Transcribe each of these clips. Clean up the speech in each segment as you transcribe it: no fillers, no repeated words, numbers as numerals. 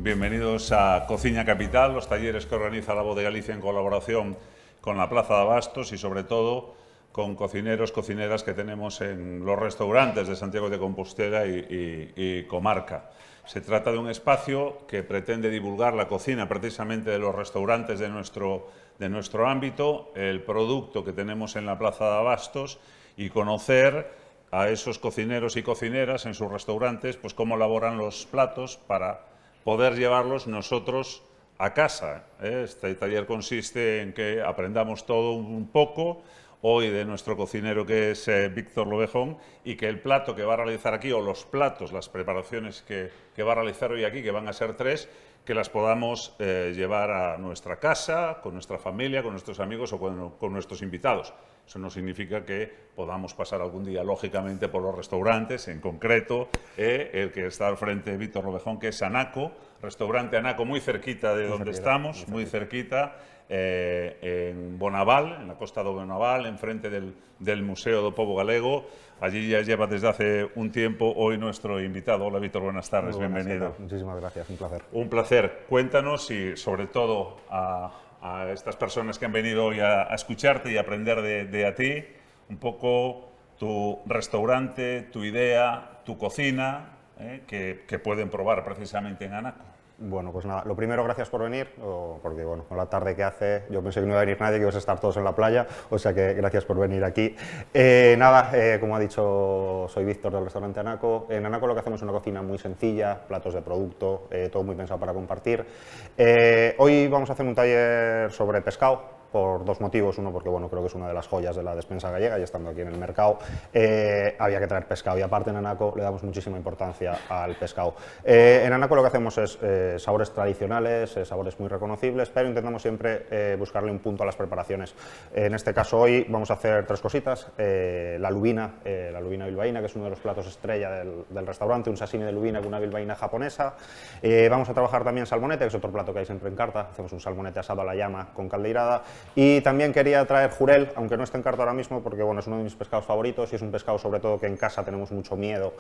Bienvenidos a Cociña Capital, los talleres que organiza La Voz de Galicia en colaboración con la Plaza de Abastos y sobre todo con cocineros, cocineras que tenemos en los restaurantes de Santiago de Compostela y comarca. Se trata de un espacio que pretende divulgar la cocina precisamente de los restaurantes de nuestro ámbito, el producto que tenemos en la Plaza de Abastos y conocer a esos cocineros y cocineras en sus restaurantes, pues cómo elaboran los platos para poder llevarlos nosotros a casa. Este taller consiste en que aprendamos todo un poco, hoy de nuestro cocinero que es Víctor Lobejón, y que el plato que va a realizar aquí, o los platos, las preparaciones que va a realizar hoy aquí, que van a ser 3, que las podamos llevar a nuestra casa, con nuestra familia, con nuestros amigos o con nuestros invitados. Eso no significa que podamos pasar algún día, lógicamente, por los restaurantes, en concreto, el que está al frente de Víctor Lobejón, que es Anaco, restaurante Anaco, muy cerquita de donde estamos, muy cerquita, en Bonaval, en la costa de Bonaval, enfrente del Museo do Pobo Galego. Allí ya lleva desde hace un tiempo hoy nuestro invitado. Hola, Víctor, buenas tardes, bienvenido. Muchísimas gracias, un placer. Un placer. Cuéntanos y, sobre todo, a estas personas que han venido hoy a escucharte y a aprender de a ti, un poco tu restaurante, tu idea, tu cocina, que pueden probar precisamente en Anaco. Bueno, pues nada, lo primero, gracias por venir, porque bueno, con la tarde que hace, yo pensé que no iba a venir nadie, que ibas a estar todos en la playa, o sea que gracias por venir aquí. Como ha dicho, soy Víctor del restaurante Anaco. En Anaco lo que hacemos es una cocina muy sencilla, platos de producto, todo muy pensado para compartir. Hoy vamos a hacer un taller sobre pescado, por 2 motivos. Uno, porque bueno, creo que es una de las joyas de la despensa gallega y estando aquí en el mercado había que traer pescado, y aparte en Anaco le damos muchísima importancia al pescado. En Anaco lo que hacemos es sabores tradicionales, sabores muy reconocibles, pero intentamos siempre buscarle un punto a las preparaciones. En este caso hoy vamos a hacer 3 cositas: la lubina bilbaína, que es uno de los platos estrella del restaurante, un sashimi de lubina con una bilbaína japonesa. Vamos a trabajar también salmonete, que es otro plato que hay siempre en carta. Hacemos un salmonete asado a la llama con caldeirada. Y también quería traer jurel, aunque no esté en carta ahora mismo, porque bueno, es uno de mis pescados favoritos y es un pescado sobre todo que en casa tenemos mucho miedo,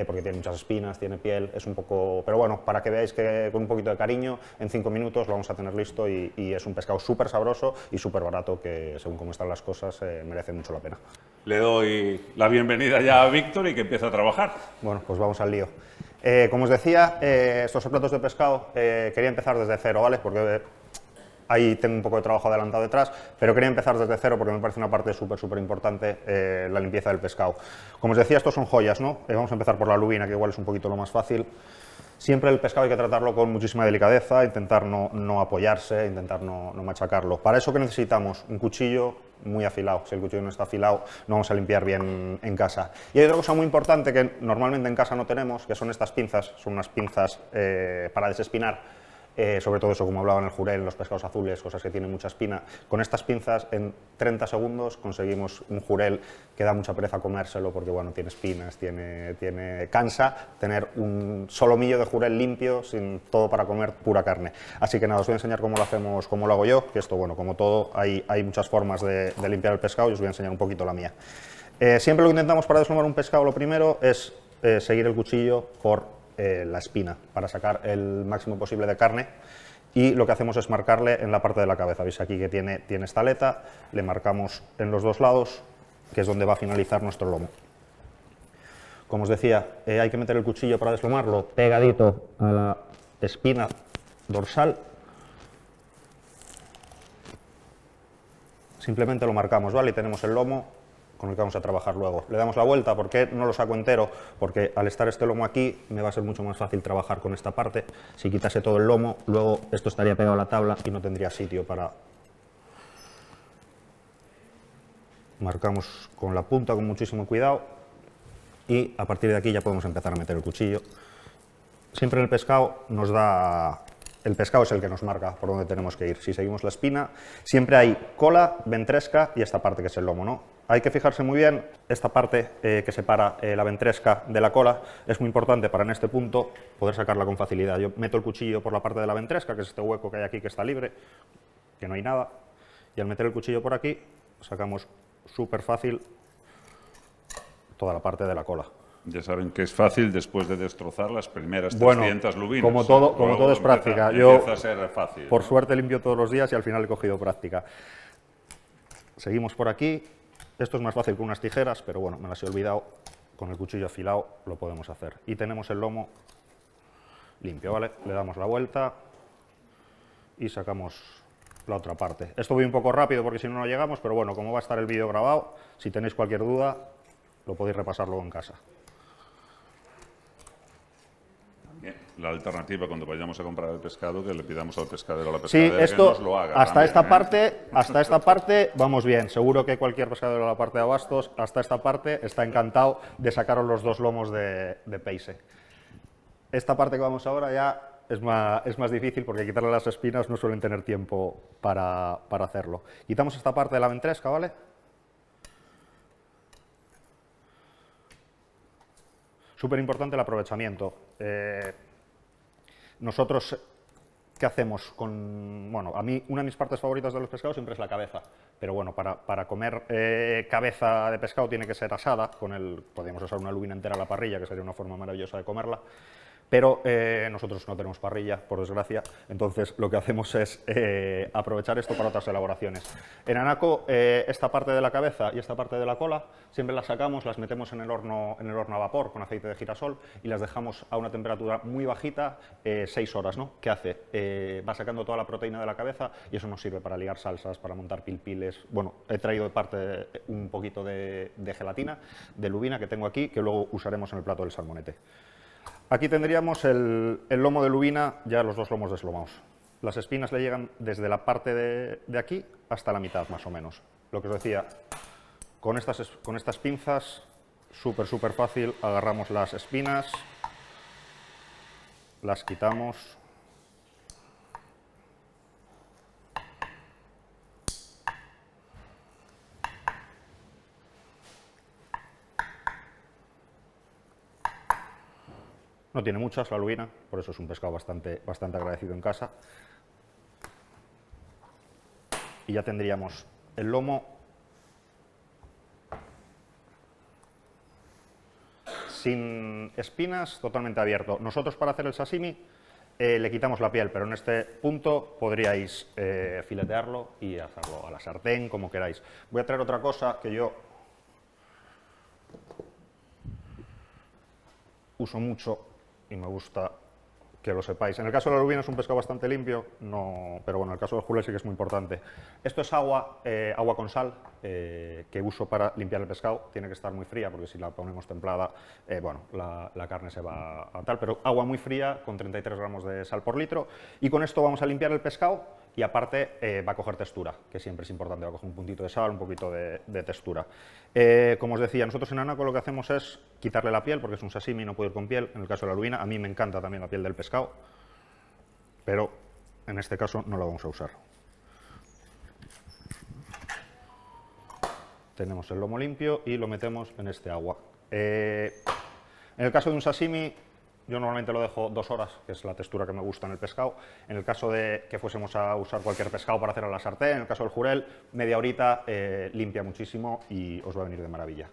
porque tiene muchas espinas, tiene piel, es un poco... Pero bueno, para que veáis que con un poquito de cariño, en 5 minutos lo vamos a tener listo, y es un pescado súper sabroso y súper barato, que según cómo están las cosas merece mucho la pena. Le doy la bienvenida ya a Víctor y que empiece a trabajar. Bueno, pues vamos al lío. Como os decía, estos platos de pescado quería empezar desde cero, ¿vale? Porque ahí tengo un poco de trabajo adelantado detrás, pero quería empezar desde cero porque me parece una parte súper importante, la limpieza del pescado. Como os decía, estos son joyas, ¿no? Vamos a empezar por la lubina, que igual es un poquito lo más fácil. Siempre el pescado hay que tratarlo con muchísima delicadeza, intentar no apoyarse, intentar no machacarlo. Para eso, ¿qué necesitamos? Un cuchillo muy afilado. Si el cuchillo no está afilado, no vamos a limpiar bien en casa. Y hay otra cosa muy importante que normalmente en casa no tenemos, que son estas pinzas. Son unas pinzas para desespinar. Sobre todo eso, como hablaba en el jurel, en los pescados azules, cosas que tienen mucha espina. Con estas pinzas, en 30 segundos conseguimos un jurel que da mucha pereza comérselo, porque bueno, tiene espinas, cansa tener un solomillo de jurel limpio, sin todo para comer pura carne. Así que nada, os voy a enseñar cómo lo hacemos, cómo lo hago yo, que esto, bueno, como todo, hay muchas formas de limpiar el pescado, y os voy a enseñar un poquito la mía. Siempre lo que intentamos para deslomar un pescado, lo primero es seguir el cuchillo por la espina, para sacar el máximo posible de carne, y lo que hacemos es marcarle en la parte de la cabeza. Veis aquí que tiene esta aleta, le marcamos en los 2 lados, que es donde va a finalizar nuestro lomo. Como os decía, hay que meter el cuchillo para deslomarlo pegadito a la espina dorsal. Simplemente lo marcamos, ¿vale? Y tenemos el lomo con el que vamos a trabajar luego. Le damos la vuelta. ¿Por qué no lo saco entero? Porque al estar este lomo aquí, me va a ser mucho más fácil trabajar con esta parte. Si quitase todo el lomo, luego esto estaría pegado a la tabla y no tendría sitio para... Marcamos con la punta con muchísimo cuidado, y a partir de aquí ya podemos empezar a meter el cuchillo. Siempre en el pescado nos da... El pescado es el que nos marca por dónde tenemos que ir. Si seguimos la espina, siempre hay cola, ventresca y esta parte que es el lomo, ¿no? Hay que fijarse muy bien, esta parte que separa la ventresca de la cola es muy importante para en este punto poder sacarla con facilidad. Yo meto el cuchillo por la parte de la ventresca, que es este hueco que hay aquí que está libre, que no hay nada, y al meter el cuchillo por aquí sacamos súper fácil toda la parte de la cola. Ya saben que es fácil después de destrozar las primeras Bueno, 300 lubinas. como todo es práctica. Empieza a ser fácil. Por ¿no? suerte limpio todos los días y al final he cogido práctica. Seguimos por aquí. Esto es más fácil con unas tijeras, pero bueno, me las he olvidado. Con el cuchillo afilado lo podemos hacer. Y tenemos el lomo limpio, ¿vale? Le damos la vuelta y sacamos la otra parte. Esto voy un poco rápido porque si no, no llegamos, pero bueno, como va a estar el vídeo grabado, si tenéis cualquier duda, lo podéis repasar luego en casa. Bien. La alternativa cuando vayamos a comprar el pescado, que le pidamos al pescadero o a la Sí, pescadera esto, que nos lo haga. hasta también, esta parte vamos bien. Seguro que cualquier pescadero de la parte de Abastos, hasta esta parte, está encantado de sacaros los dos lomos de Peise. Esta parte que vamos ahora ya es más difícil porque quitarle las espinas no suelen tener tiempo para hacerlo. Quitamos esta parte de la ventresca, ¿vale? Súper importante el aprovechamiento. Nosotros, ¿qué hacemos con...? Bueno, a mí una de mis partes favoritas de los pescados siempre es la cabeza, pero bueno, para comer cabeza de pescado tiene que ser asada, podríamos asar una lubina entera a la parrilla, que sería una forma maravillosa de comerla, pero nosotros no tenemos parrilla, por desgracia, entonces lo que hacemos es aprovechar esto para otras elaboraciones. En Anaco, esta parte de la cabeza y esta parte de la cola siempre las sacamos, las metemos en el horno a vapor con aceite de girasol y las dejamos a una temperatura muy bajita, 6 horas, ¿no? ¿Qué hace? Va sacando toda la proteína de la cabeza y eso nos sirve para ligar salsas, para montar pilpiles. Bueno, he traído de parte un poquito de gelatina, de lubina que tengo aquí, que luego usaremos en el plato del salmonete. Aquí tendríamos el lomo de lubina, ya los dos lomos deslomados. Las espinas le llegan desde la parte de aquí hasta la mitad, más o menos. Lo que os decía, con estas pinzas, súper fácil, agarramos las espinas, las quitamos. No tiene muchas la lubina, por eso es un pescado bastante agradecido en casa. Y ya tendríamos el lomo sin espinas, totalmente abierto. Nosotros para hacer el sashimi le quitamos la piel, pero en este punto podríais filetearlo y hacerlo a la sartén, como queráis. Voy a traer otra cosa que yo uso mucho y me gusta que lo sepáis. En el caso de la lubina es un pescado bastante limpio, pero bueno, en el caso del jurel sí que es muy importante. Esto es agua con sal que uso para limpiar el pescado. Tiene que estar muy fría porque si la ponemos templada, bueno, la carne se va a tal, pero agua muy fría con 33 gramos de sal por litro. Y con esto vamos a limpiar el pescado y aparte va a coger textura, que siempre es importante, va a coger un puntito de sal, un poquito de textura. Como os decía, nosotros en Anaco lo que hacemos es quitarle la piel, porque es un sashimi y no puede ir con piel, en el caso de la lubina. A mí me encanta también la piel del pescado, pero en este caso no la vamos a usar. Tenemos el lomo limpio y lo metemos en este agua. En el caso de un sashimi, yo normalmente lo dejo 2 horas, que es la textura que me gusta en el pescado. En el caso de que fuésemos a usar cualquier pescado para hacer a la sartén, en el caso del jurel, media horita limpia muchísimo y os va a venir de maravilla.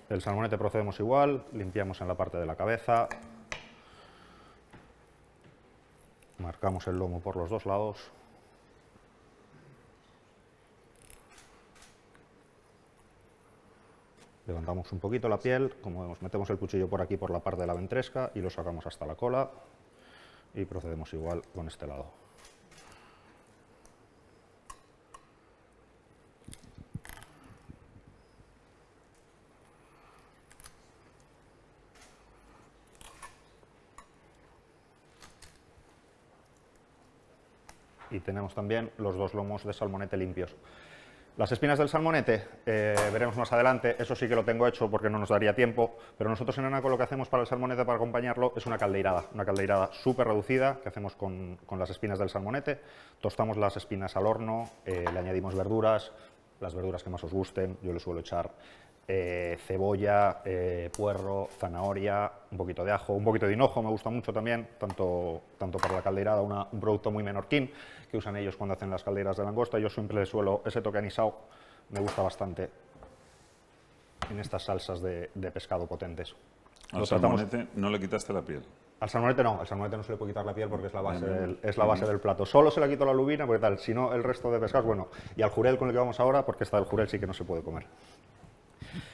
El salmonete procedemos igual, limpiamos en la parte de la cabeza, marcamos el lomo por los dos lados. Levantamos un poquito la piel, como vemos, metemos el cuchillo por aquí por la parte de la ventresca y lo sacamos hasta la cola y procedemos igual con este lado. Y tenemos también los dos lomos de salmonete limpios. Las espinas del salmonete, veremos más adelante, eso sí que lo tengo hecho porque no nos daría tiempo, pero nosotros en Anaco lo que hacemos para el salmonete para acompañarlo es una caldeirada súper reducida que hacemos con las espinas del salmonete. Tostamos las espinas al horno, le añadimos verduras, las verduras que más os gusten, yo le suelo echar cebolla, puerro, zanahoria, un poquito de ajo, un poquito de hinojo, me gusta mucho también, tanto para la caldeirada, un producto muy menorquín que usan ellos cuando hacen las caldeiras de langosta. Yo siempre les suelo ese toque anisado, me gusta bastante. en estas salsas de pescado potentes. Al salmonete no le quitaste la piel. Al salmonete no se le puede quitar la piel porque es la base del plato. Solo se le quito la lubina, porque tal, si no el resto de pescados, bueno, y al jurel con el que vamos ahora, porque esta del jurel sí que no se puede comer.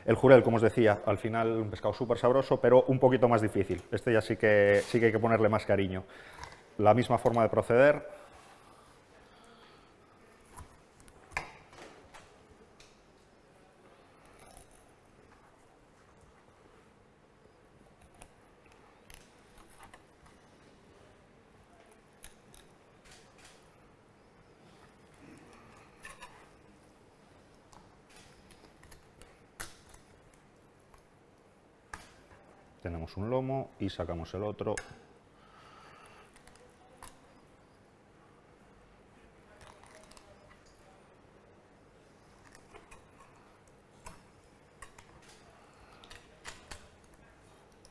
El jurel, como os decía, al final un pescado súper sabroso, pero un poquito más difícil. Este ya sí que hay que ponerle más cariño. La misma forma de proceder. Tenemos un lomo y sacamos el otro.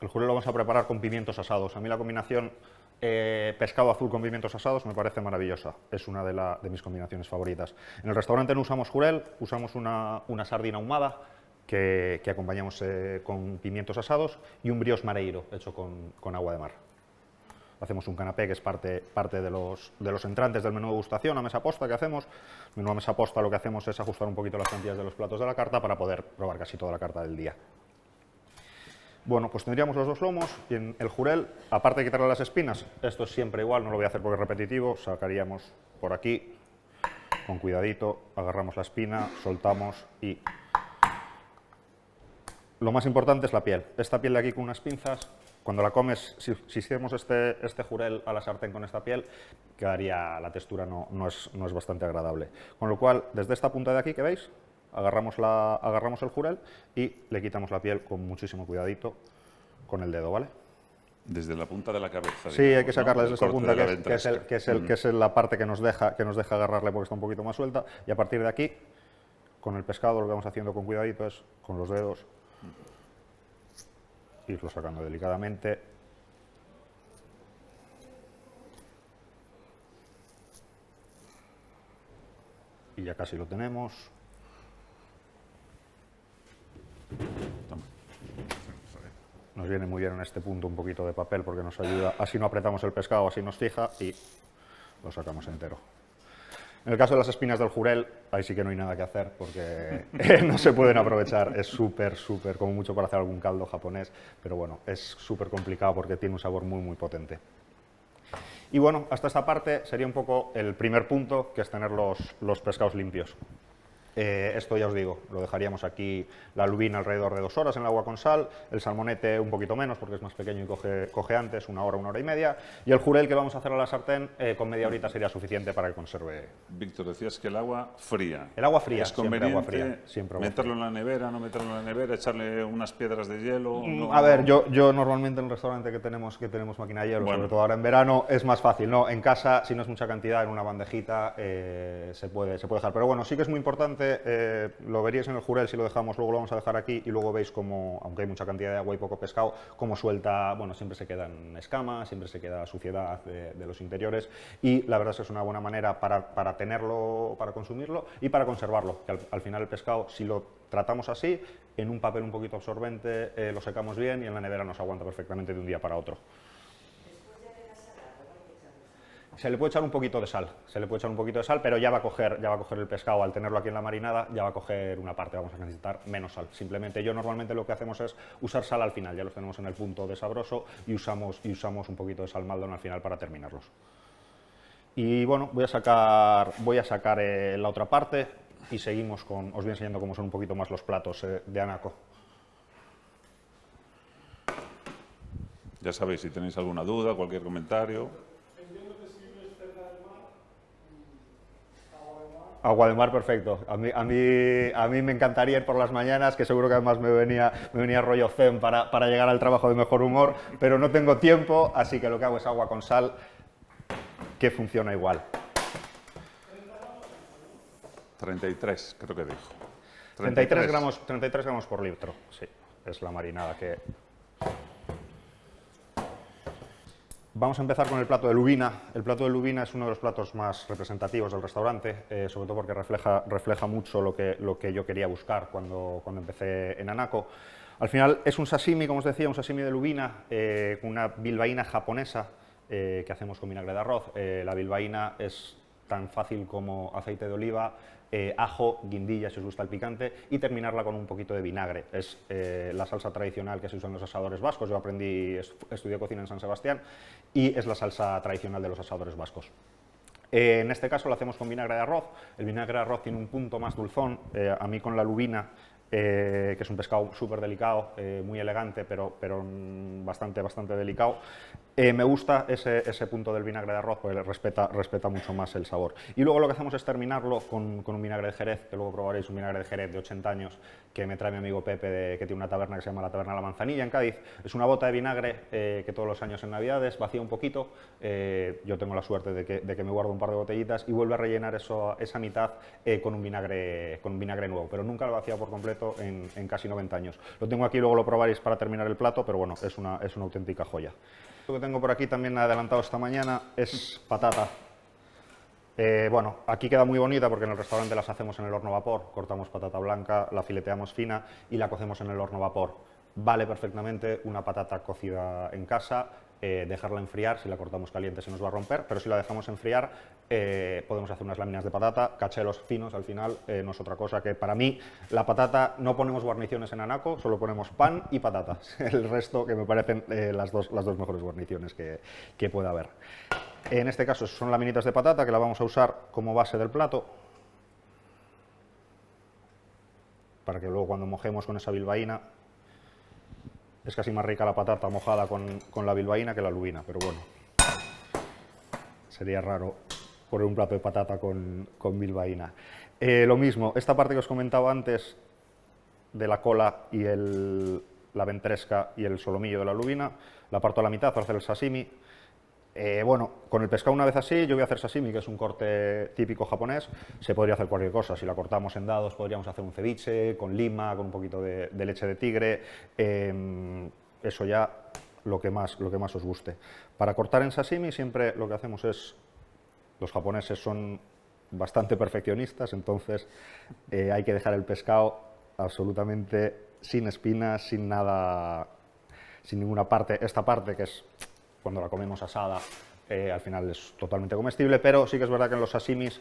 El jurel lo vamos a preparar con pimientos asados. A mí la combinación pescado azul con pimientos asados me parece maravillosa. Es una de mis combinaciones favoritas. En el restaurante no usamos jurel, usamos una sardina ahumada que acompañamos con pimientos asados y un brioche mareiro hecho con agua de mar. Hacemos un canapé que es parte de los entrantes del menú de degustación a mesa posta que hacemos. El menú a mesa posta lo que hacemos es ajustar un poquito las cantidades de los platos de la carta para poder probar casi toda la carta del día. Bueno, pues tendríamos los dos lomos y en el jurel, aparte de quitarle las espinas, esto es siempre igual, no lo voy a hacer porque es repetitivo, sacaríamos por aquí, con cuidadito, agarramos la espina, soltamos y... Lo más importante es la piel. Esta piel de aquí con unas pinzas, cuando la comes, si hiciéramos este jurel a la sartén con esta piel, quedaría, la textura no es bastante agradable. Con lo cual, desde esta punta de aquí que veis, agarramos el jurel y le quitamos la piel con muchísimo cuidadito con el dedo, ¿vale? Desde la punta de la cabeza. Sí, hay que sacarla desde esta punta, que es la parte que nos deja agarrarle porque está un poquito más suelta, y a partir de aquí, con el pescado lo que vamos haciendo con cuidadito es, con los dedos, irlo sacando delicadamente. Y ya casi lo tenemos. Nos viene muy bien en este punto un poquito de papel porque nos ayuda, así no apretamos el pescado, así nos fija y lo sacamos entero. En el caso de las espinas del jurel, ahí sí que no hay nada que hacer porque no se pueden aprovechar, es súper, como mucho para hacer algún caldo japonés, pero bueno, es súper complicado porque tiene un sabor muy potente. Y bueno, hasta esta parte sería un poco el primer punto, que es tener los pescados limpios. Esto ya os digo, lo dejaríamos aquí la lubina alrededor de 2 horas en el agua con sal, el salmonete un poquito menos porque es más pequeño y coge antes, 1 hora y media, y el jurel que vamos a hacer a la sartén con media horita sería suficiente para que conserve. Víctor, decías que el agua fría. El agua fría, ¿es conveniente siempre meterlo en la nevera, no meterlo en la nevera, echarle unas piedras de hielo? No... A ver, yo normalmente en el restaurante que tenemos máquina de hielo, sobre todo ahora en verano, es más fácil, ¿no? En casa, si no es mucha cantidad, en una bandejita se puede dejar, pero bueno, sí que es muy importante. Lo veríais en el jurel si lo dejamos, luego lo vamos a dejar aquí y luego veis como, aunque hay mucha cantidad de agua y poco pescado, como suelta, bueno, siempre se quedan escamas, siempre se queda suciedad de los interiores y la verdad es que es una buena manera para tenerlo, para consumirlo y para conservarlo, que al final el pescado, si lo tratamos así, en un papel un poquito absorbente, lo secamos bien y en la nevera nos aguanta perfectamente de un día para otro. Se le puede echar un poquito de sal, pero ya va a coger el pescado, al tenerlo aquí en la marinada, ya va a coger una parte, vamos a necesitar menos sal. Simplemente normalmente lo que hacemos es usar sal al final, ya los tenemos en el punto de sabroso y usamos un poquito de sal Maldon al final para terminarlos. Y bueno, voy a sacar la otra parte y seguimos os voy enseñando cómo son un poquito más los platos de Anaco. Ya sabéis, si tenéis alguna duda, cualquier comentario... Agua de mar, perfecto. A mí me encantaría ir por las mañanas, que seguro que además me venía rollo zen para llegar al trabajo de mejor humor, pero no tengo tiempo, así que lo que hago es agua con sal, que funciona igual. 33, creo que dijo. 33 gramos por litro, sí, es la marinada que... Vamos a empezar con el plato de lubina. El plato de lubina es uno de los platos más representativos del restaurante, sobre todo porque refleja mucho lo que yo quería buscar cuando empecé en Anaco. Al final es un sashimi, como os decía, un sashimi de lubina con una bilbaína japonesa que hacemos con vinagre de arroz. La bilbaína es tan fácil como aceite de oliva, ajo, guindilla si os gusta el picante, y terminarla con un poquito de vinagre. Es la salsa tradicional que se usa en los asadores vascos. Yo estudié cocina en San Sebastián y es la salsa tradicional de los asadores vascos. En este caso lo hacemos con vinagre de arroz. El vinagre de arroz tiene un punto más dulzón. A mí con la lubina, que es un pescado súper delicado, muy elegante, pero bastante delicado, me gusta ese punto del vinagre de arroz, porque respeta mucho más el sabor. Y luego lo que hacemos es terminarlo con un vinagre de Jerez, que luego probaréis, un vinagre de Jerez de 80 años, que me trae mi amigo Pepe, que tiene una taberna que se llama la Taberna La Manzanilla en Cádiz. Es una bota de vinagre que todos los años en Navidades vacía un poquito. Yo tengo la suerte de que me guardo un par de botellitas y vuelve a rellenar esa mitad con un vinagre nuevo, pero nunca lo vacía por completo en casi 90 años. Lo tengo aquí, luego lo probaréis para terminar el plato, pero bueno, es una auténtica joya. Lo que tengo por aquí también adelantado esta mañana es patata. Bueno, aquí queda muy bonita porque en el restaurante las hacemos en el horno vapor. Cortamos patata blanca, la fileteamos fina y la cocemos en el horno vapor. Vale perfectamente una patata cocida en casa, dejarla enfriar. Si la cortamos caliente se nos va a romper, pero si la dejamos enfriar podemos hacer unas láminas de patata, cachelos finos. Al final no es otra cosa que, para mí, la patata, no ponemos guarniciones en Anaco, solo ponemos pan y patatas. El resto, que me parecen las dos mejores guarniciones que pueda haber. En este caso son laminitas de patata que la vamos a usar como base del plato, para que luego cuando mojemos con esa bilbaína, es casi más rica la patata mojada con la bilbaína que la lubina, pero bueno, sería raro poner un plato de patata con bilbaína. Lo mismo, esta parte que os comentaba antes de la cola y la ventresca y el solomillo de la lubina, la parto a la mitad para hacer el sashimi. Bueno, con el pescado una vez así, yo voy a hacer sashimi, que es un corte típico japonés. Se podría hacer cualquier cosa. Si la cortamos en dados, podríamos hacer un ceviche con lima, con un poquito de leche de tigre. Eso ya lo que más os guste. Para cortar en sashimi siempre lo que hacemos es, los japoneses son bastante perfeccionistas, entonces hay que dejar el pescado absolutamente sin espinas, sin nada, sin ninguna parte. Esta parte, que es cuando la comemos asada, al final es totalmente comestible, pero sí que es verdad que en los sashimis,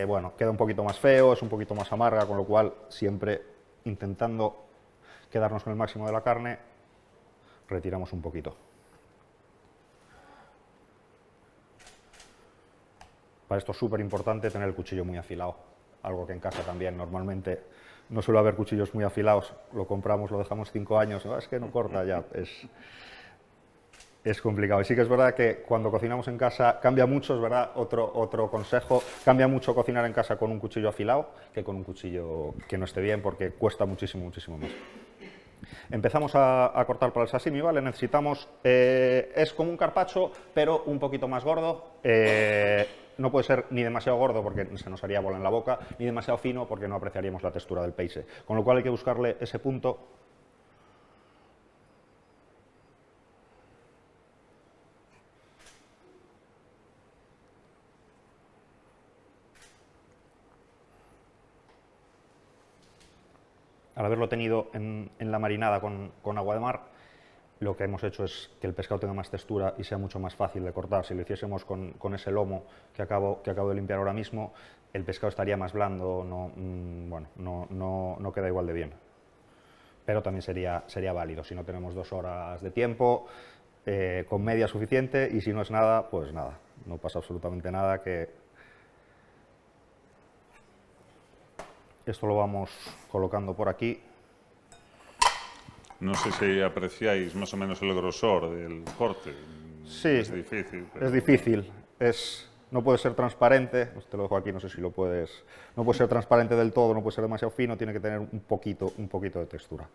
bueno, queda un poquito más feo, es un poquito más amarga, con lo cual siempre intentando quedarnos con el máximo de la carne, retiramos un poquito. Para esto es súper importante tener el cuchillo muy afilado, algo que en casa también normalmente no suele haber cuchillos muy afilados, lo compramos, lo dejamos 5 años, es que no corta ya, es complicado. Y sí que es verdad que cuando cocinamos en casa cambia mucho, es verdad, otro consejo, cambia mucho cocinar en casa con un cuchillo afilado que con un cuchillo que no esté bien, porque cuesta muchísimo más. Empezamos a cortar para el sashimi, ¿vale? Necesitamos, es como un carpaccio, pero un poquito más gordo. No puede ser ni demasiado gordo porque se nos haría bola en la boca, ni demasiado fino porque no apreciaríamos la textura del peixe. Con lo cual hay que buscarle ese punto. Al haberlo tenido en la marinada con agua de mar, lo que hemos hecho es que el pescado tenga más textura y sea mucho más fácil de cortar. Si lo hiciésemos con ese lomo que acabo de limpiar ahora mismo, el pescado estaría más blando, no queda igual de bien. Pero también sería válido. Si no tenemos 2 horas de tiempo, con media suficiente, y si no es nada, pues nada, no pasa absolutamente nada. Esto lo vamos colocando por aquí. No sé si apreciáis más o menos el grosor del corte. Sí, es difícil. Es difícil. No puede ser transparente, te lo dejo aquí, no sé si lo puedes. No puede ser transparente del todo, no puede ser demasiado fino, tiene que tener un poquito de textura.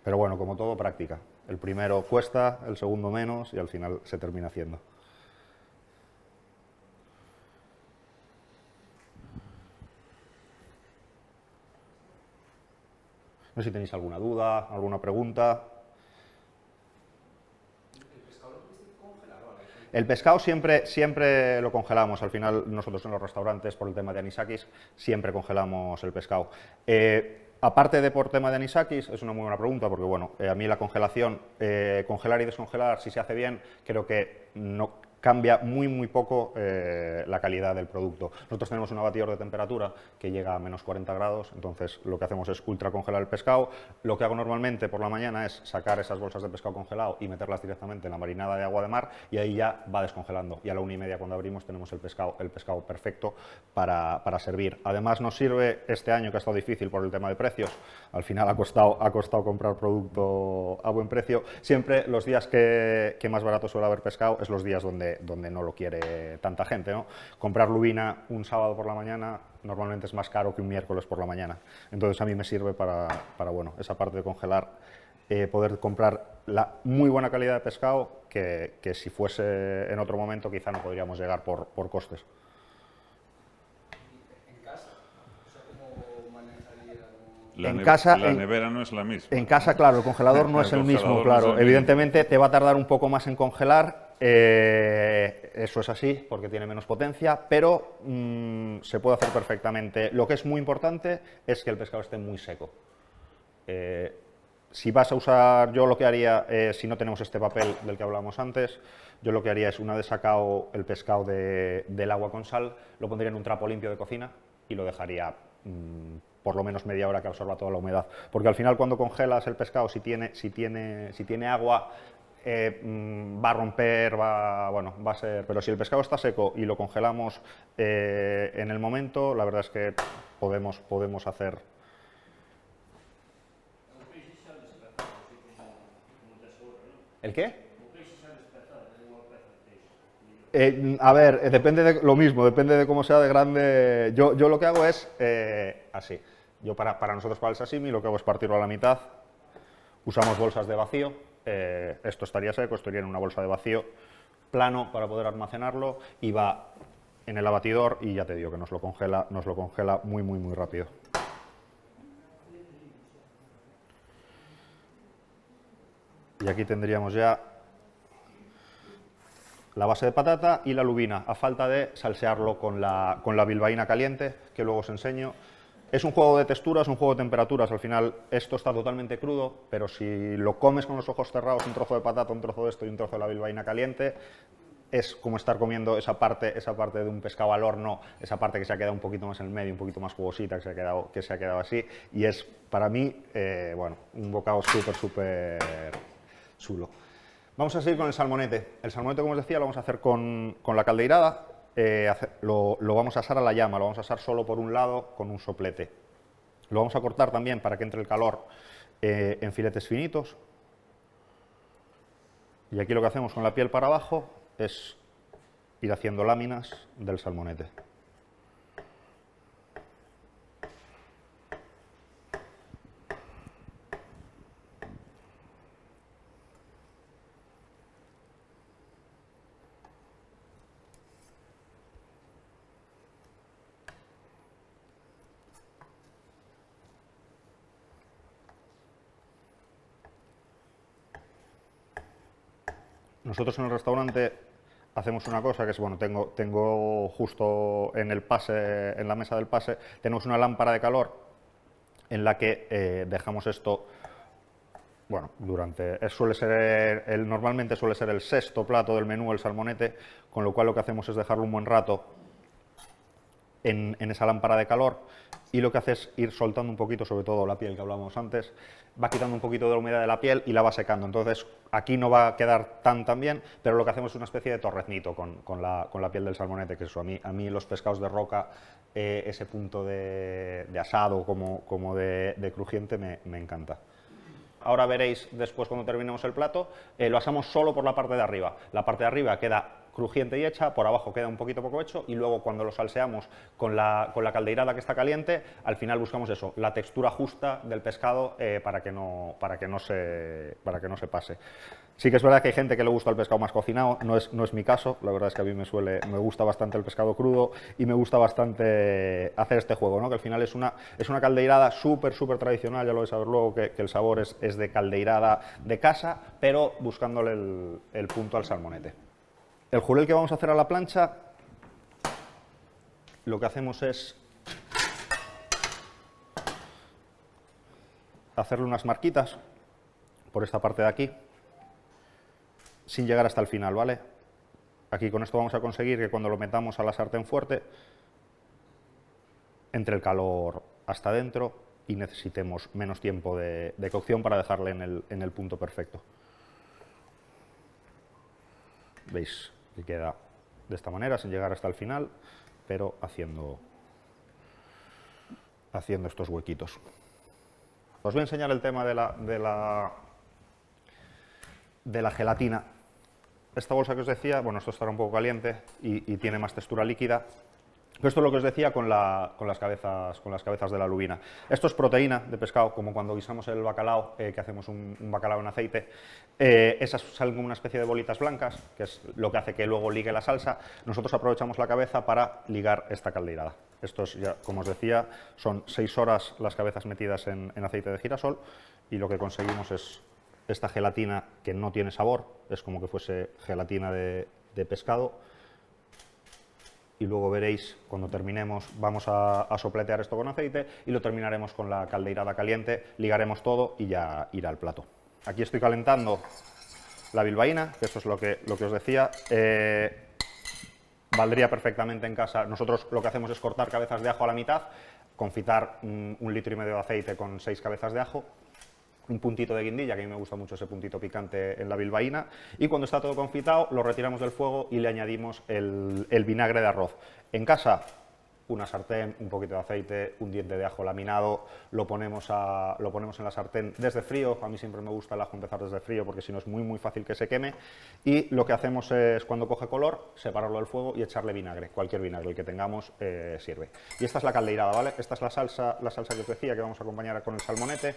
Pero bueno, como todo, práctica. El primero cuesta, el segundo menos y al final se termina haciendo. No sé si tenéis alguna duda, alguna pregunta. El pescado siempre lo congelamos. Al final, nosotros en los restaurantes, por el tema de anisakis, siempre congelamos el pescado. Aparte de por tema de anisakis, es una muy buena pregunta, porque bueno, a mí la congelación, congelar y descongelar, si se hace bien, creo que no cambia muy poco la calidad del producto. Nosotros tenemos un abatidor de temperatura que llega a menos 40 grados, entonces lo que hacemos es ultra congelar el pescado. Lo que hago normalmente por la mañana es sacar esas bolsas de pescado congelado y meterlas directamente en la marinada de agua de mar, y ahí ya va descongelando. Y a la 1:30 cuando abrimos tenemos el pescado perfecto para servir. Además nos sirve este año, que ha estado difícil por el tema de precios, al final ha costado comprar producto a buen precio. Siempre los días que más barato suele haber pescado es los días donde no lo quiere tanta gente, ¿no? Comprar lubina un sábado por la mañana normalmente es más caro que un miércoles por la mañana. Entonces a mí me sirve para bueno, esa parte de congelar, poder comprar la muy buena calidad de pescado que si fuese en otro momento quizá no podríamos llegar por costes. La nevera no es la misma. En casa, claro, el congelador no es el mismo, claro. Evidentemente te va a tardar un poco más en congelar, eso es así, porque tiene menos potencia, pero se puede hacer perfectamente. Lo que es muy importante es que el pescado esté muy seco. Si vas a usar, yo lo que haría, si no tenemos este papel del que hablábamos antes, yo lo que haría es, una vez sacado el pescado del agua con sal, lo pondría en un trapo limpio de cocina y lo dejaría por lo menos media hora que absorba toda la humedad. Porque al final cuando congelas el pescado, si tiene agua, va a romper, va a ser... Pero si el pescado está seco y lo congelamos en el momento, la verdad es que podemos hacer... ¿El qué? A ver, depende de lo mismo, depende de cómo sea de grande. Yo lo que hago es así. Yo para nosotros, para el sashimi, lo que hago es partirlo a la mitad. Usamos bolsas de vacío. Esto estaría seco, estaría en una bolsa de vacío plano para poder almacenarlo, y va en el abatidor y ya te digo que nos lo congela muy rápido. Y aquí tendríamos ya la base de patata y la lubina, a falta de salsearlo con la bilbaína caliente, que luego os enseño. Es un juego de texturas, un juego de temperaturas. Al final esto está totalmente crudo, pero si lo comes con los ojos cerrados, un trozo de patata, un trozo de esto y un trozo de la bilbaína caliente, es como estar comiendo esa parte de un pescado al horno, esa parte que se ha quedado un poquito más en el medio, un poquito más jugosita, que se ha quedado así, y es para mí, bueno, un bocado súper chulo. Vamos a seguir con el salmonete. El salmonete, como os decía, lo vamos a hacer con la caldeirada. Lo vamos a asar a la llama, lo vamos a asar solo por un lado con un soplete. Lo vamos a cortar también para que entre el calor en filetes finitos. Y aquí lo que hacemos con la piel para abajo es ir haciendo láminas del salmonete. Nosotros en el restaurante hacemos una cosa que es, bueno, tengo justo en el pase, en la mesa del pase, tenemos una lámpara de calor en la que dejamos esto, bueno, normalmente suele ser el sexto plato del menú, el salmonete, con lo cual lo que hacemos es dejarlo un buen rato en esa lámpara de calor, y lo que hace es ir soltando un poquito, sobre todo la piel que hablábamos antes, va quitando un poquito de la humedad de la piel y la va secando. Entonces aquí no va a quedar tan bien, pero lo que hacemos es una especie de torreznito con la piel del salmonete, que eso, a mí los pescados de roca, ese punto de asado como de crujiente me encanta. Ahora veréis después, cuando terminemos el plato, lo asamos solo por la parte de arriba. La parte de arriba queda crujiente y hecha, por abajo queda un poquito poco hecho, y luego cuando lo salseamos con la caldeirada que está caliente, al final buscamos eso, la textura justa del pescado para que no se pase. Sí que es verdad que hay gente que le gusta el pescado más cocinado, no es mi caso. La verdad es que a mí me gusta bastante el pescado crudo y me gusta bastante hacer este juego, ¿no? Que al final es una caldeirada súper tradicional, ya lo vais a ver luego, que el sabor es de caldeirada de casa, pero buscándole el punto al salmonete. El jurel que vamos a hacer a la plancha, lo que hacemos es hacerle unas marquitas por esta parte de aquí, sin llegar hasta el final, ¿vale? Aquí con esto vamos a conseguir que cuando lo metamos a la sartén fuerte, entre el calor hasta dentro y necesitemos menos tiempo de cocción para dejarle en el punto perfecto. Veis que queda de esta manera, sin llegar hasta el final, pero haciendo estos huequitos. Os voy a enseñar el tema de la gelatina. Esta bolsa que os decía, bueno, esto estará un poco caliente y tiene más textura líquida. Esto es lo que os decía con las cabezas de la lubina. Esto es proteína de pescado, como cuando guisamos el bacalao, que hacemos un bacalao en aceite. Esas salen como una especie de bolitas blancas, que es lo que hace que luego ligue la salsa. Nosotros aprovechamos la cabeza para ligar esta caldeirada. Estos, ya, como os decía, son 6 horas las cabezas metidas en aceite de girasol y lo que conseguimos es esta gelatina que no tiene sabor, es como que fuese gelatina de pescado. Y luego veréis, cuando terminemos, vamos a sopletear esto con aceite y lo terminaremos con la caldeirada caliente, ligaremos todo y ya irá al plato. Aquí estoy calentando la bilbaína, que esto es lo que os decía. Valdría perfectamente en casa. Nosotros lo que hacemos es cortar cabezas de ajo a la mitad, confitar 1,5 litros de aceite con 6 cabezas de ajo, un puntito de guindilla, que a mí me gusta mucho ese puntito picante en la bilbaína, y cuando está todo confitado lo retiramos del fuego y le añadimos el vinagre de arroz. En casa, una sartén, un poquito de aceite, un diente de ajo laminado, lo ponemos en la sartén desde frío. A mí siempre me gusta el ajo empezar desde frío porque si no es muy fácil que se queme, y lo que hacemos es, cuando coge color, separarlo del fuego y echarle vinagre, cualquier vinagre, el que tengamos sirve. Y esta es la caldeirada, ¿vale? Esta es la salsa que os decía que vamos a acompañar con el salmonete,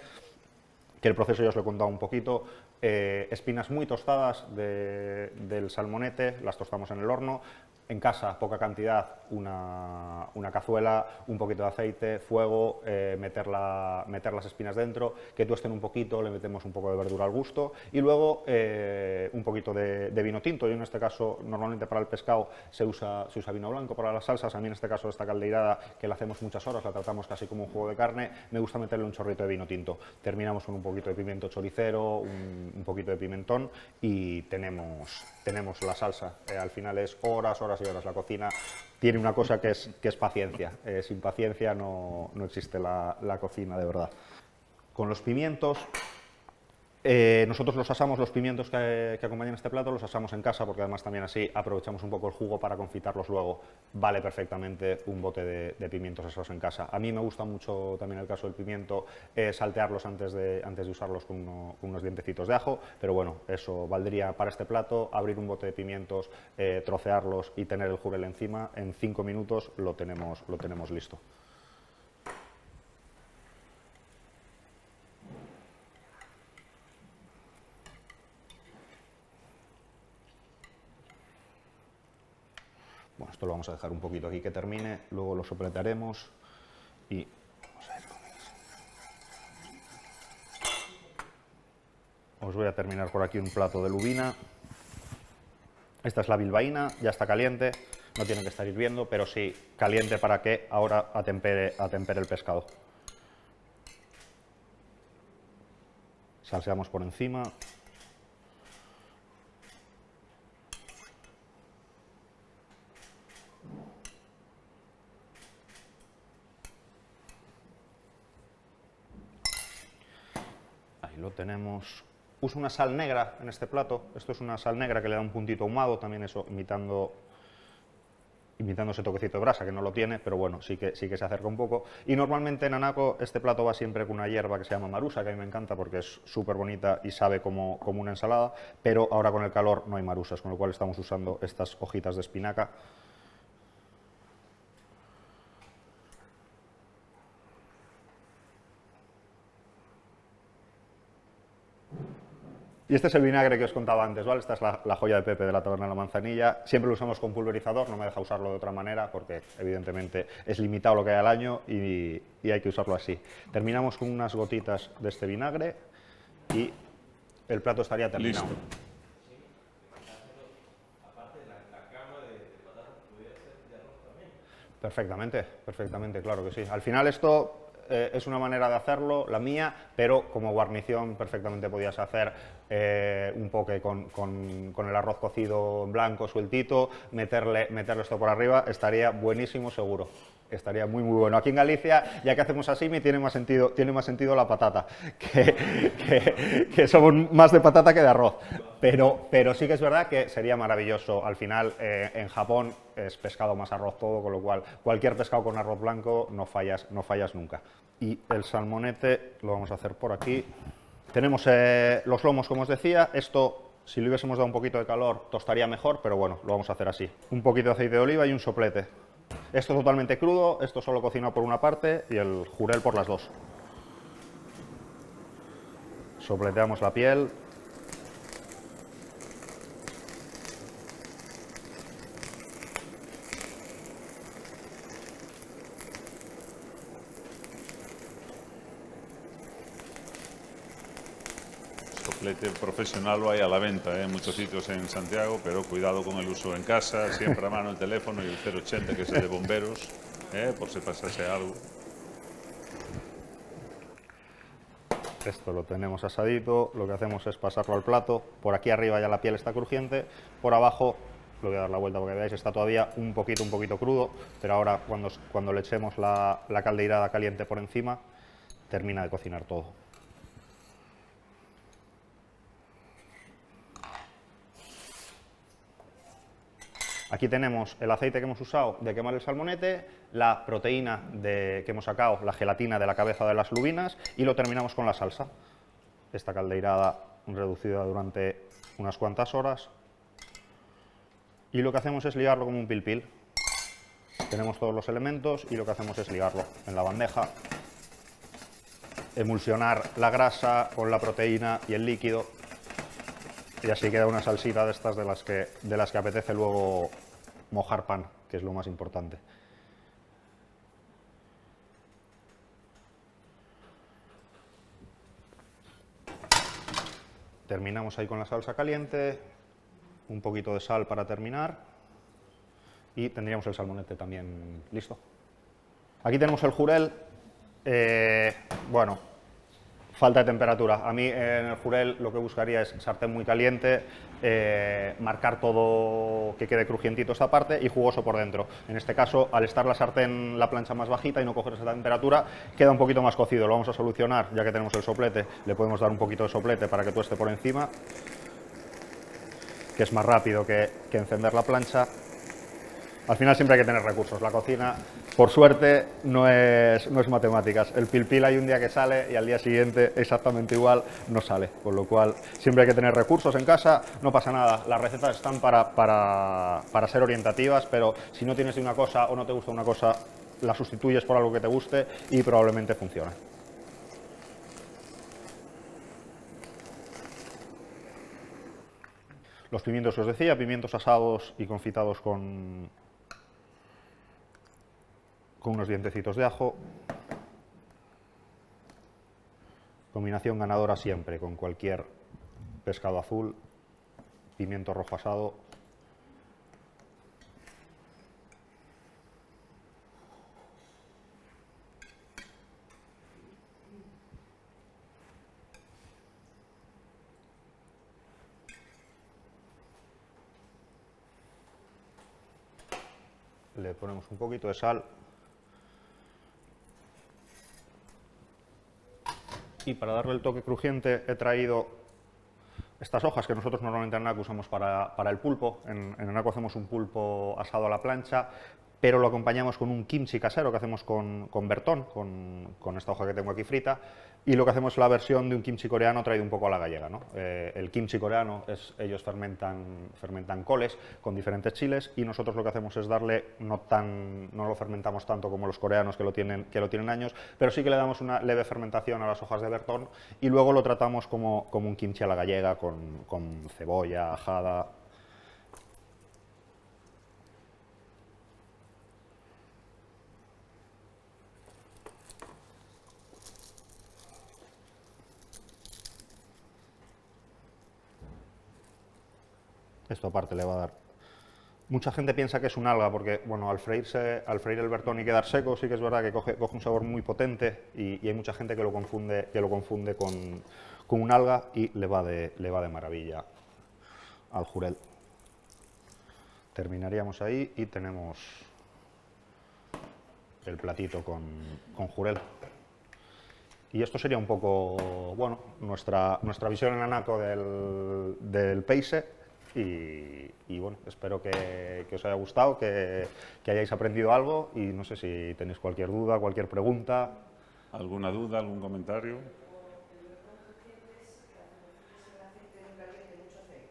que el proceso ya os lo he contado un poquito. Espinas muy tostadas del salmonete, las tostamos en el horno. En casa, poca cantidad, una cazuela, un poquito de aceite, fuego, meter las espinas dentro, que tuesten un poquito, le metemos un poco de verdura al gusto y luego un poquito de vino tinto. Yo en este caso, normalmente para el pescado se usa vino blanco, para las salsas, a mí en este caso esta caldeirada, que la hacemos muchas horas, la tratamos casi como un jugo de carne, me gusta meterle un chorrito de vino tinto. Terminamos con un poquito de pimiento choricero, un poquito de pimentón y tenemos la salsa. Al final es horas y horas. La cocina tiene una cosa que es paciencia. Sin paciencia no existe la cocina, de verdad. Con los pimientos, nosotros los asamos, los pimientos que acompañan este plato, los asamos en casa porque además también así aprovechamos un poco el jugo para confitarlos luego. Vale perfectamente un bote de pimientos asados en casa. A mí me gusta mucho también el caso del pimiento, saltearlos antes de usarlos con unos dientecitos de ajo, pero bueno, eso valdría para este plato. Abrir un bote de pimientos, trocearlos y tener el jurel encima, en 5 minutos lo tenemos listo. Bueno, esto lo vamos a dejar un poquito aquí que termine, luego lo sopletaremos y vamos a ver con eso. Os voy a terminar por aquí un plato de lubina. Esta es la bilbaína, ya está caliente, no tiene que estar hirviendo, pero sí caliente para que ahora atempere el pescado. Salseamos por encima. Lo tenemos. Uso una sal negra en este plato. Esto es una sal negra que le da un puntito ahumado, también eso imitando ese toquecito de brasa, que no lo tiene, pero bueno, sí que se acerca un poco. Y normalmente en Anaco este plato va siempre con una hierba que se llama marusa, que a mí me encanta porque es súper bonita y sabe como una ensalada, pero ahora con el calor no hay marusas, con lo cual estamos usando estas hojitas de espinaca. Y este es el vinagre que os contaba antes, ¿vale? Esta es la joya de Pepe de la Taberna de la Manzanilla. Siempre lo usamos con pulverizador, no me deja usarlo de otra manera porque evidentemente es limitado lo que hay al año y hay que usarlo así. Terminamos con unas gotitas de este vinagre y el plato estaría terminado. Listo. Perfectamente, perfectamente, claro que sí. Al final esto es una manera de hacerlo, la mía, pero como guarnición perfectamente podías hacer un poke con el arroz cocido en blanco, sueltito, meterle esto por arriba, estaría buenísimo seguro. Estaría muy muy bueno. Aquí en Galicia, ya que hacemos así, me tiene más sentido la patata, que somos más de patata que de arroz. Pero sí que es verdad que sería maravilloso. Al final, en Japón es pescado más arroz todo, con lo cual cualquier pescado con arroz blanco no fallas nunca. Y el salmonete lo vamos a hacer por aquí. Tenemos los lomos, como os decía. Esto, si le hubiésemos dado un poquito de calor, tostaría mejor, pero bueno, lo vamos a hacer así. Un poquito de aceite de oliva y un soplete. Esto totalmente crudo, esto solo cocinado por una parte y el jurel por las dos. Sopleteamos la piel. Soplete profesional lo hay a la venta en muchos sitios en Santiago, pero cuidado con el uso en casa, siempre a mano el teléfono y el 080, que es el de bomberos, por si pasase algo. Esto lo tenemos asadito, lo que hacemos es pasarlo al plato. Por aquí arriba ya la piel está crujiente, por abajo, lo voy a dar la vuelta porque veáis, está todavía un poquito crudo, pero ahora cuando le echemos la caldeirada caliente por encima, termina de cocinar todo. Aquí tenemos el aceite que hemos usado de quemar el salmonete, la proteína que hemos sacado, la gelatina de la cabeza de las lubinas, y lo terminamos con la salsa. Esta caldeirada reducida durante unas cuantas horas. Y lo que hacemos es ligarlo como un pil-pil. Tenemos todos los elementos y lo que hacemos es ligarlo en la bandeja, emulsionar la grasa con la proteína y el líquido, y así queda una salsita de estas de las que apetece luego mojar pan, que es lo más importante. Terminamos ahí con la salsa caliente, un poquito de sal para terminar y tendríamos el salmonete también listo. Aquí tenemos el jurel. Bueno, falta de temperatura. A mí en el jurel lo que buscaría es sartén muy caliente, marcar todo que quede crujientito esta parte y jugoso por dentro. En este caso, al estar la sartén, la plancha más bajita y no coger esa temperatura, queda un poquito más cocido. Lo vamos a solucionar, ya que tenemos el soplete, le podemos dar un poquito de soplete para que tueste por encima, que es más rápido que encender la plancha. Al final siempre hay que tener recursos. La cocina, por suerte, no es matemáticas. El pil-pil hay un día que sale y al día siguiente exactamente igual no sale. Con lo cual siempre hay que tener recursos en casa, no pasa nada. Las recetas están para ser orientativas, pero si no tienes de una cosa o no te gusta una cosa, la sustituyes por algo que te guste y probablemente funcione. Los pimientos que os decía, pimientos asados y confitados con unos dientecitos de ajo. Combinación ganadora siempre con cualquier pescado azul, pimiento rojo asado. Le ponemos un poquito de sal. Y para darle el toque crujiente he traído estas hojas que nosotros normalmente en Enaco usamos para el pulpo. En Enaco hacemos un pulpo asado a la plancha, pero lo acompañamos con un kimchi casero que hacemos con bertón, con esta hoja que tengo aquí frita, y lo que hacemos es la versión de un kimchi coreano traído un poco a la gallega, ¿no? El kimchi coreano, ellos fermentan coles con diferentes chiles, y nosotros lo que hacemos es darle, no lo fermentamos tanto como los coreanos que lo tienen años, pero sí que le damos una leve fermentación a las hojas de bertón, y luego lo tratamos como un kimchi a la gallega, con cebolla, ajada. Esto aparte le va a dar Mucha gente piensa que es un alga porque, bueno, al freír el bertón y quedar seco, sí que es verdad que coge un sabor muy potente y hay mucha gente que lo confunde con un alga y le va de maravilla al jurel. Terminaríamos ahí y tenemos el platito con jurel. Y esto sería un poco, bueno, nuestra visión en Anaco del Pace y bueno, espero que os haya gustado, que hayáis aprendido algo y no sé si tenéis cualquier duda, cualquier pregunta. ¿Alguna duda, algún comentario?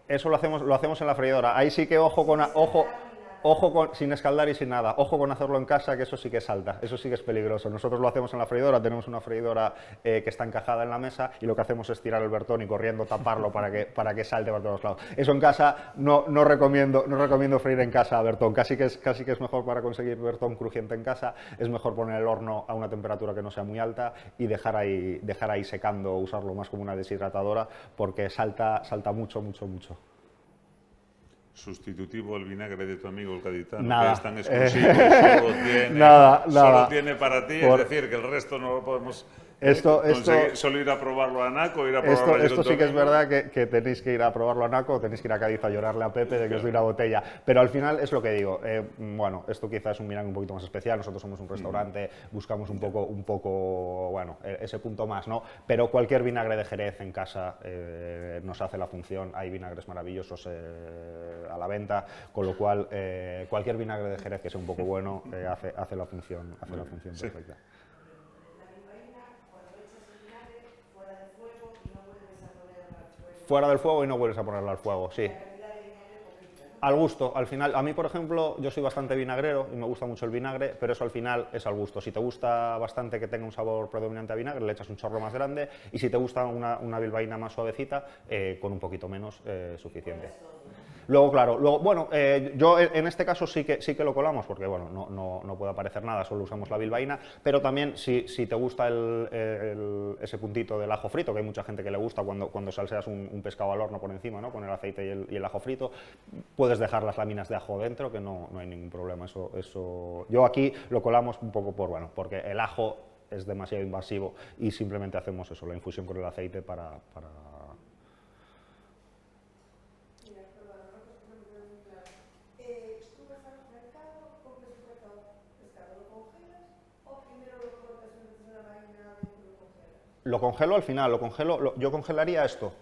Eso lo hacemos en la freidora. Ahí sí que ojo sin escaldar y sin nada. Ojo con hacerlo en casa, que eso sí que salta, eso sí que es peligroso. Nosotros lo hacemos en la freidora, tenemos una freidora que está encajada en la mesa y lo que hacemos es tirar el bertón y corriendo taparlo para que salte por todos lados. Eso en casa no recomiendo freír en casa bertón. Casi que es mejor para conseguir bertón crujiente en casa, es mejor poner el horno a una temperatura que no sea muy alta y dejar ahí secando, usarlo más como una deshidratadora porque salta mucho. Sustitutivo el vinagre de tu amigo el gaditano, Nada. que es tan exclusivo, solo tiene para ti, es decir, que el resto no lo podemos conseguir, solo ir a probarlo a Anaco, ir a probarlo Esto sí que es verdad que tenéis que ir a probarlo a Anaco, tenéis que ir a Cádiz a llorarle a Pepe de que os doy una botella, pero al final es lo que digo, bueno, esto quizás es un vinagre un poquito más especial, nosotros somos un restaurante, buscamos un poco, bueno, ese punto más, ¿no? Pero cualquier vinagre de Jerez en casa nos hace la función, hay vinagres maravillosos a la venta, con lo cual cualquier vinagre de Jerez que sea un poco bueno hace la función perfecta. Fuera del fuego y no vuelves a ponerlo al fuego, sí. Al gusto, al final, a mí por ejemplo, yo soy bastante vinagrero y me gusta mucho el vinagre, pero eso al final es al gusto. Si te gusta bastante que tenga un sabor predominante a vinagre, le echas un chorro más grande y si te gusta una bilbaína más suavecita, con un poquito menos suficiente. Luego, claro, bueno, yo en este caso sí que lo colamos, porque bueno, no puede aparecer nada, solo usamos la bilbaína, pero también si te gusta ese puntito del ajo frito, que hay mucha gente que le gusta cuando salseas un pescado al horno por encima, ¿no? Con el aceite y el ajo frito, puedes dejar las láminas de ajo dentro, que no hay ningún problema. Eso. Yo aquí lo colamos un poco porque el ajo es demasiado invasivo y simplemente hacemos eso, la infusión con el aceite para... Lo congelo al final, yo congelaría esto.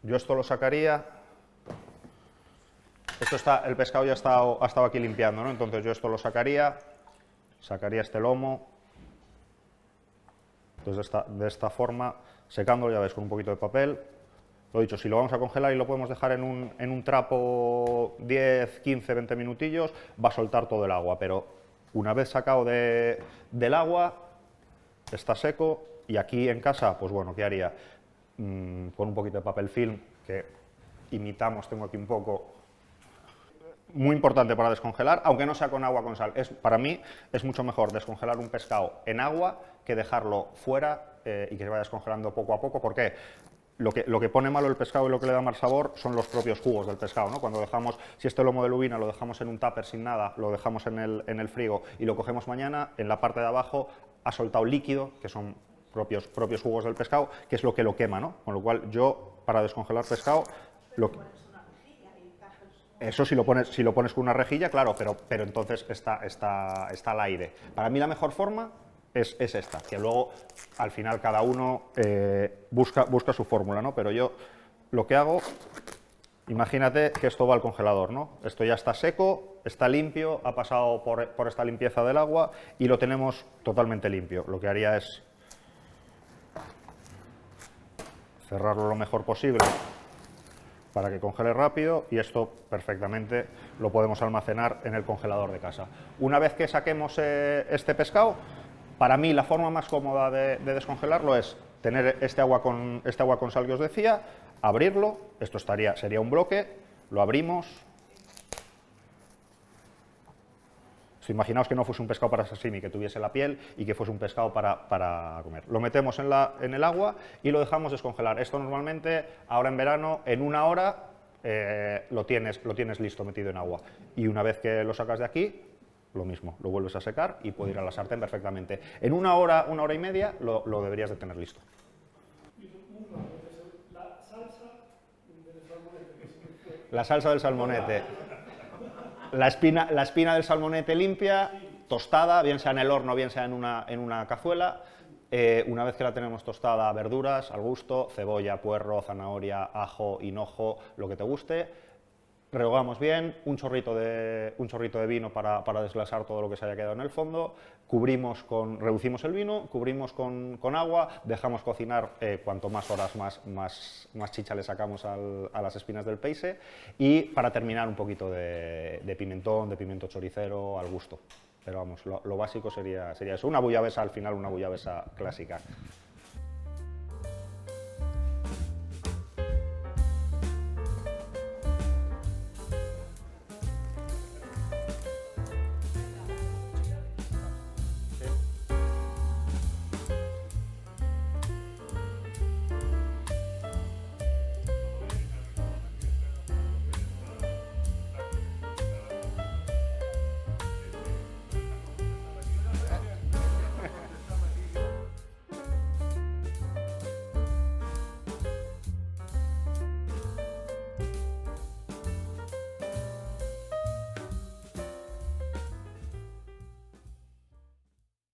Yo esto lo sacaría. El pescado ya ha estado aquí limpiando, ¿no? Entonces yo esto lo sacaría este lomo. Entonces de esta forma, secándolo, ya ves, con un poquito de papel. Lo dicho, si lo vamos a congelar y lo podemos dejar en un trapo 10, 15, 20 minutillos, va a soltar todo el agua, pero una vez sacado del agua, está seco y aquí en casa, pues bueno, ¿qué haría? Con un poquito de papel film, que imitamos, tengo aquí un poco, muy importante para descongelar, aunque no sea con agua con sal. Para mí es mucho mejor descongelar un pescado en agua que dejarlo fuera y que se vaya descongelando poco a poco. ¿Por qué? Lo que pone malo el pescado y lo que le da mal sabor son los propios jugos del pescado, ¿no? Cuando dejamos, si este lomo de lubina lo dejamos en un tupper sin nada, lo dejamos en el frigo y lo cogemos mañana, en la parte de abajo ha soltado líquido, que son propios jugos del pescado, que es lo que lo quema, ¿no? Con lo cual yo, para descongelar pescado, eso si lo pones con una rejilla, claro, pero entonces está al aire. Para mí la mejor forma es esta, que luego al final cada uno busca su fórmula, ¿no? Pero yo lo que hago, imagínate que esto va al congelador, ¿no? Esto ya está seco, está limpio, ha pasado por esta limpieza del agua y lo tenemos totalmente limpio. Lo que haría es cerrarlo lo mejor posible para que congele rápido y esto perfectamente lo podemos almacenar en el congelador de casa. Una vez que saquemos este pescado, para mí la forma más cómoda de descongelarlo es tener este agua con sal que os decía, abrirlo, esto sería un bloque, lo abrimos, Imaginaos que no fuese un pescado para sashimi, que tuviese la piel y que fuese un pescado para comer. Lo metemos en el agua y lo dejamos descongelar. Esto normalmente, ahora en verano, en 1 hora lo tienes listo metido en agua. Y una vez que lo sacas de aquí, lo mismo, lo vuelves a secar y puede ir a la sartén perfectamente. En 1 hora, 1 hora y media lo deberías de tener listo. La salsa del salmonete. La espina del salmonete limpia, tostada, bien sea en el horno, bien sea en una cazuela. Una vez que la tenemos tostada, verduras al gusto, cebolla, puerro, zanahoria, ajo, hinojo, lo que te guste. Rehogamos bien, un chorrito de vino para desglasar todo lo que se haya quedado en el fondo, reducimos el vino, cubrimos con agua, dejamos cocinar cuanto más horas más chicha le sacamos a las espinas del peixe, y para terminar un poquito de pimentón, de pimiento choricero al gusto. Pero vamos, lo básico sería eso, una bullabesa al final, una bullabesa clásica.